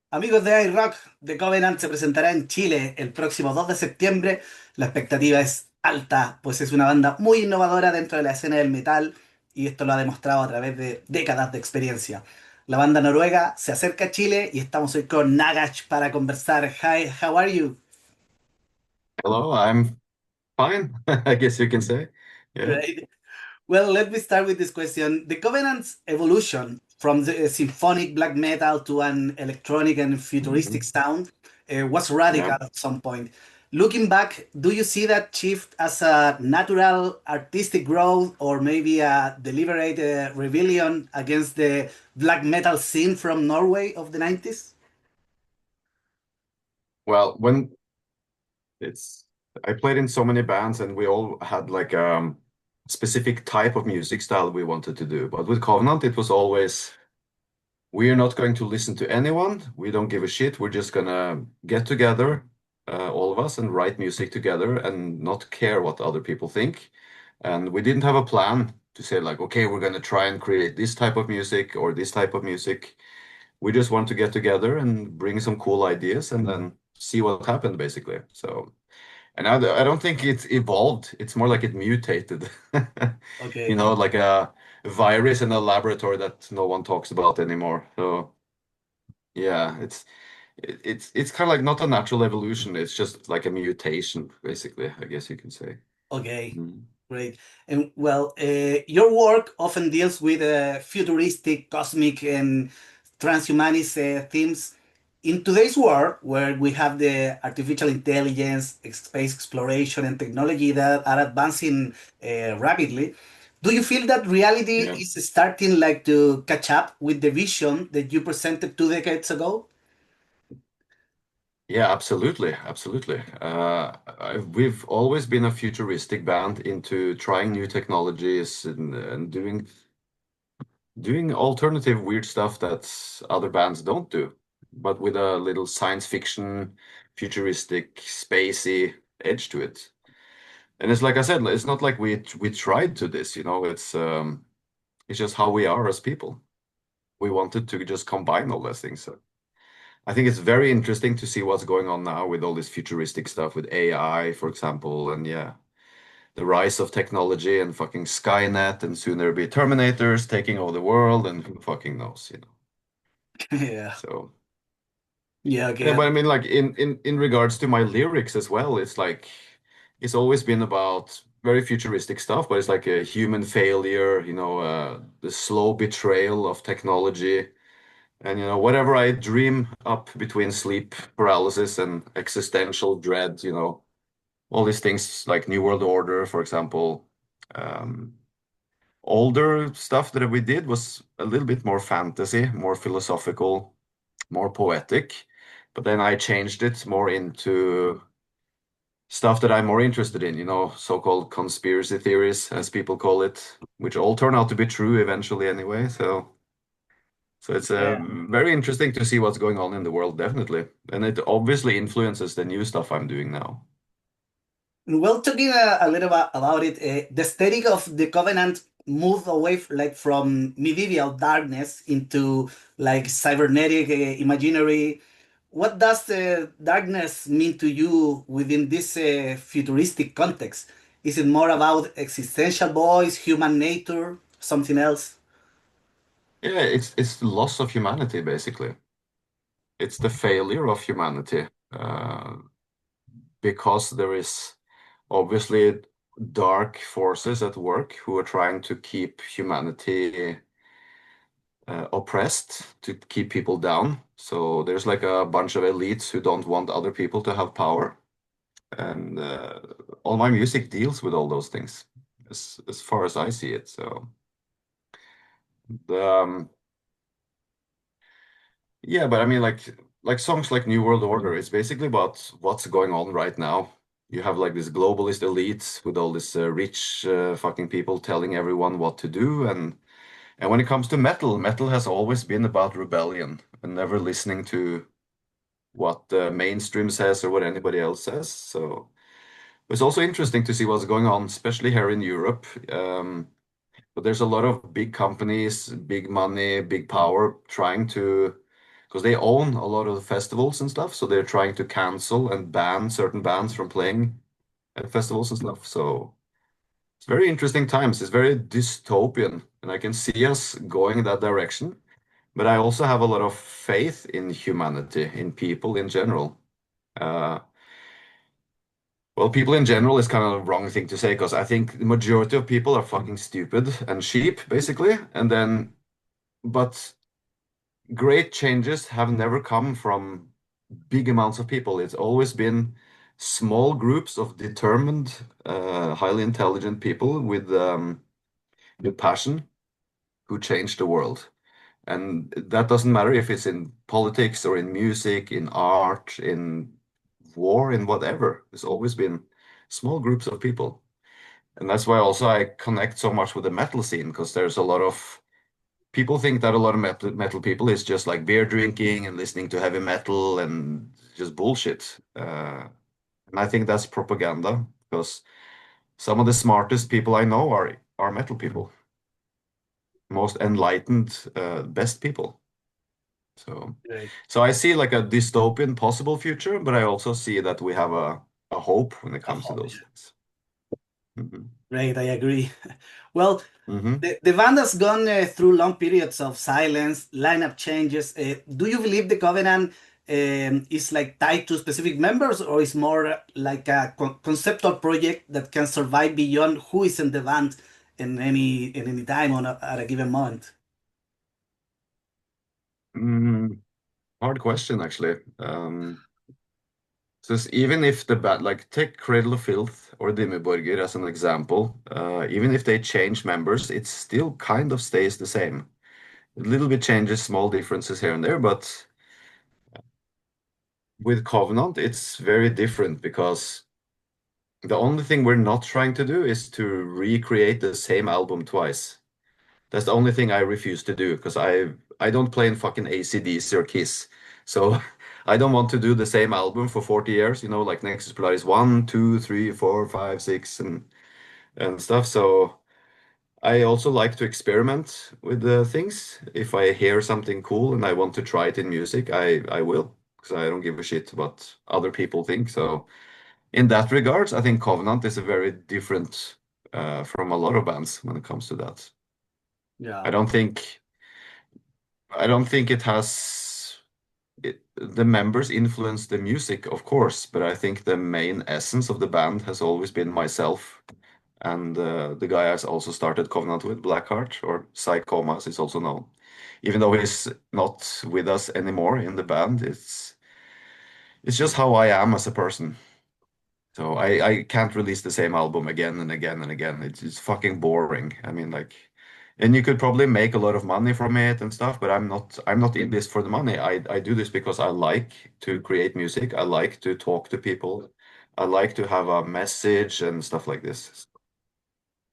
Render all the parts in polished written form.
Amigos de irock, The Covenant se presentará en Chile el próximo 2 de septiembre. La expectativa es alta, pues es una banda muy innovadora dentro de la escena del metal y esto lo ha demostrado a través de décadas de experiencia. La banda noruega se acerca a Chile y estamos hoy con Nagash para conversar. Hi, how are you? Hello, I'm fine, I guess you can say. Yeah. Great. Well, let me start with this question. The Covenant's evolution from the symphonic black metal to an electronic and futuristic Mhm. sound was Yeah. radical at some point. Looking back, do you see that shift as a natural artistic growth or maybe a deliberate rebellion against the black metal scene from Norway of the 90s? Well, when it's I played in so many bands and we all had like specific type of music style we wanted to do. But with Covenant, it was always we are not going to listen to anyone. We don't give a shit. We're just gonna get together, all of us, and write music together and not care what other people think. And we didn't have a plan to say like, okay, we're gonna try and create this type of music or this type of music. We just want to get together and bring some cool ideas and then see what happened, basically. So, and I don't think it's evolved. It's more like it mutated. Okay. Like a virus in a laboratory that no one talks about anymore. So, yeah, it's kind of like not a natural evolution. It's just like a mutation, basically, I guess you can say. Okay, Mhm. great. And well, your work often deals with futuristic, cosmic, and transhumanist themes. In today's world, where we have the artificial intelligence, space exploration, and technology that are advancing rapidly, do you feel that reality Yeah. is starting like to catch up with the vision that you presented 2 decades ago? Yeah, absolutely, absolutely. We've always been a futuristic band into trying new technologies and doing alternative weird stuff that other bands don't do, but with a little science fiction, futuristic, spacey edge to it. And it's like I said, it's not like we tried to this, it's just how we are as people. We wanted to just combine all those things. So I think it's very interesting to see what's going on now with all this futuristic stuff with AI, for example, and yeah, the rise of technology and fucking Skynet, and soon there'll be Terminators taking over the world, and who fucking knows. Yeah, So yeah, yeah, okay. but I mean, like in regards to my lyrics as well, it's like it's always been about very futuristic stuff, but it's like a human failure, the slow betrayal of technology. And whatever I dream up between sleep paralysis and existential dread, all these things like New World Order, for example. Um, Older stuff that we did was a little bit more fantasy, more philosophical, more poetic. But then I changed it more into stuff that I'm more interested in, so-called conspiracy theories, as people call it, which all turn out to be true eventually anyway. So it's Yeah. very interesting to see what's going on in the world, definitely. And it obviously influences the new stuff I'm doing now. Well, talking a little bit about it, the aesthetic of the Covenant moved away like from medieval darkness into like cybernetic imaginary. What does the darkness mean to you within this futuristic context? Is it more about existential voice, human nature, something else? Yeah, it's the loss of humanity, basically. It's the failure of humanity, because there is obviously dark forces at work who are trying to keep humanity oppressed, to keep people down. So there's like a bunch of elites who don't want other people to have power. And all my music deals with all those things, as far as I see it. So the yeah, but I mean, like songs like New World Order, it's basically about what's going on right now. You have like this globalist elites with all this rich fucking people telling everyone what to do, and when it comes to metal, metal has always been about rebellion and never listening to what the mainstream says or what anybody else says. So it's also interesting to see what's going on, especially here in Europe. But there's a lot of big companies, big money, big power trying to because they own a lot of the festivals and stuff, so they're trying to cancel and ban certain bands from playing at festivals and stuff. So it's very interesting times. It's very dystopian, and I can see us going in that direction. But I also have a lot of faith in humanity, in people in general. Uh, well, people in general is kind of a wrong thing to say because I think the majority of people are fucking stupid and sheep, basically. But great changes have never come from big amounts of people. It's always been small groups of determined, highly intelligent people with passion who change the world. And that doesn't matter if it's in politics or in music, in art, in war, in whatever. There's always been small groups of people. And that's why also I connect so much with the metal scene, because there's a lot of people think that a lot of metal people is just like beer drinking and listening to heavy metal and just bullshit. And I think that's propaganda, because some of the smartest people I know are metal people, most enlightened, best people. So, Great. so I see like a dystopian possible future, but I also see that we have a hope when it I comes to hope, those yeah. things. Hmm. Great, I agree. Well, Hmm. the band has gone through long periods of silence, lineup changes. Do you believe the Covenant is like tied to specific members, or is more like a conceptual project that can survive beyond who is in the band in any time at a given moment? Mm, hard question, actually. So even if the band, like take Cradle of Filth or Dimmu Borgir as an example, even if they change members, it still kind of stays the same. A little bit changes, small differences here and there, but with Covenant, it's very different because the only thing we're not trying to do is to recreate the same album twice. That's the only thing I refuse to do because I don't play in fucking AC/DC or Kiss. So I don't want to do the same album for 40 years, like Nexus Polaris 1, 2, 3, 4, 5, 6 and stuff. So I also like to experiment with the things. If I hear something cool and I want to try it in music, I will because I don't give a shit what other people think. So in that regards, I think Covenant is a very different from a lot of bands when it comes to that. I Yeah. don't think I don't think it has the members influence the music, of course, but I think the main essence of the band has always been myself and the guy I also started Covenant with, Blackheart, or Psychoma, as it's also known. Even though he's not with us anymore in the band, it's just how I am as a person. So I can't release the same album again and again and again. It's fucking boring. I mean, like, and you could probably make a lot of money from it and stuff, but I'm not in this for the money. I do this because I like to create music. I like to talk to people. I like to have a message and stuff like this.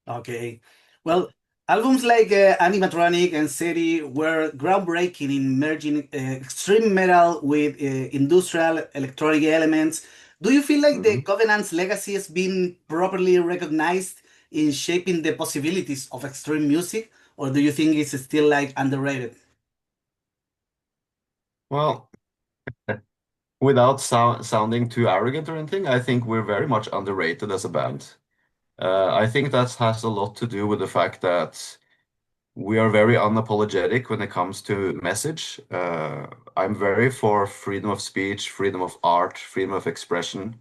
Okay. Well, albums like Animatronic and Seri were groundbreaking in merging extreme metal with industrial electronic elements. Do you feel like the Mhm. Covenant's legacy has been properly recognized in shaping the possibilities of extreme music, or do you think it's still like underrated? Well, without sounding too arrogant or anything, I think we're very much underrated as a band. I think that has a lot to do with the fact that we are very unapologetic when it comes to message. I'm very for freedom of speech, freedom of art, freedom of expression.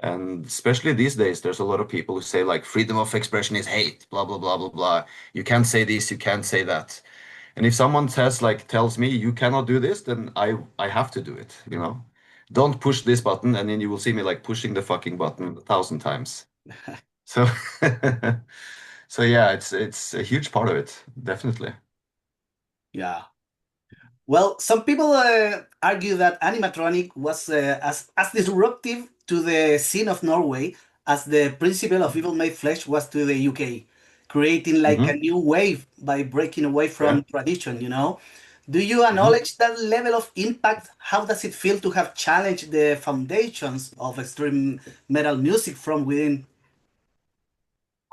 And especially these days, there's a lot of people who say like freedom of expression is hate, blah, blah, blah, blah, blah. You can't say this, you can't say that. And if someone tells me you cannot do this, then I have to do it. Don't push this button, and then you will see me like pushing the fucking button 1,000 times. So so yeah, it's a huge part of it, definitely. Yeah. Well, some people argue that animatronic was as disruptive to the scene of Norway as the principle of evil made flesh was to the UK, creating like a Hmm. new wave by breaking away Yeah. from tradition, you know? Do you Hmm. acknowledge that level of impact? How does it feel to have challenged the foundations of extreme metal music from within?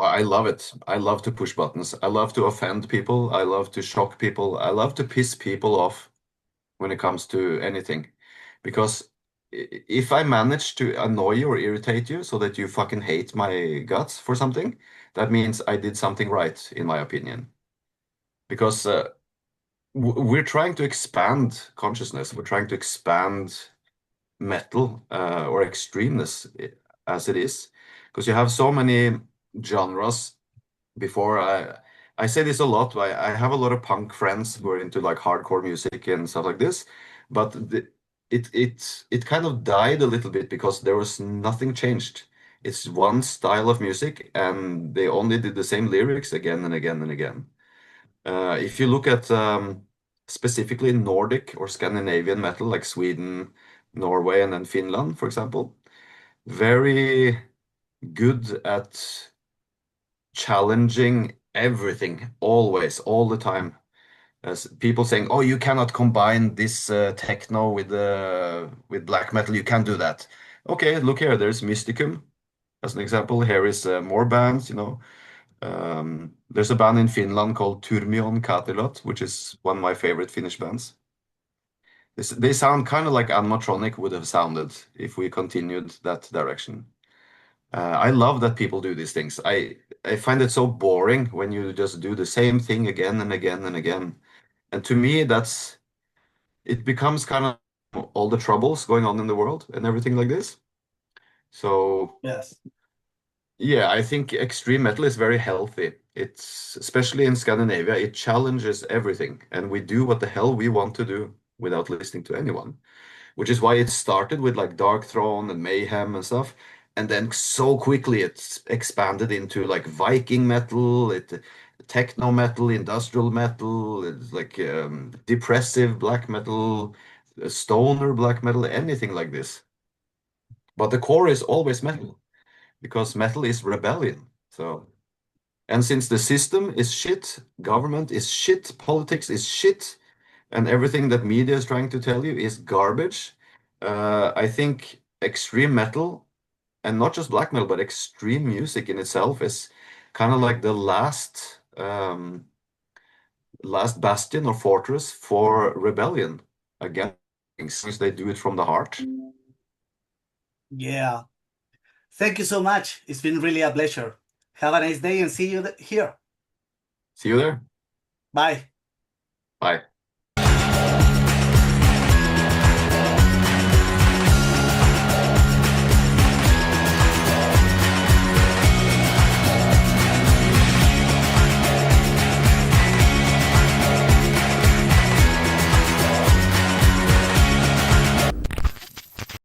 I love it. I love to push buttons. I love to offend people. I love to shock people. I love to piss people off. when it comes to anything. Because if I manage to annoy you or irritate you so that you fucking hate my guts for something, that means I did something right, in my opinion. Because we're trying to expand consciousness, we're trying to expand metal or extremeness as it is. Because you have so many genres before I say this a lot. I have a lot of punk friends who are into like hardcore music and stuff like this, but it kind of died a little bit because there was nothing changed. It's one style of music, and they only did the same lyrics again and again and again. If you look at specifically Nordic or Scandinavian metal, like Sweden, Norway, and then Finland, for example, very good at challenging everything, always, all the time. As people saying, "Oh, you cannot combine this techno with black metal. You can't do that." Okay, look here. There's Mysticum as an example. Here is more bands. There's a band in Finland called Turmion Katilot, which is one of my favorite Finnish bands. They sound kind of like animatronic would have sounded if we continued that direction. I love that people do these things. I find it so boring when you just do the same thing again and again and again. And to me, it becomes kind of all the troubles going on in the world and everything like this. So Yes. yeah, I think extreme metal is very healthy. It's especially in Scandinavia, it challenges everything, and we do what the hell we want to do without listening to anyone, which is why it started with like Dark Throne and Mayhem and stuff. And then so quickly it's expanded into like Viking metal, techno metal, industrial metal, it's like depressive black metal, stoner black metal, anything like this. But the core is always metal because metal is rebellion. So, and since the system is shit, government is shit, politics is shit, and everything that media is trying to tell you is garbage. I think extreme metal, and not just black metal, but extreme music in itself is kind of like the last bastion or fortress for rebellion against things, since they do it from the heart. Yeah. Thank you so much. It's been really a pleasure. Have a nice day and see you here. See you there. Bye. Bye.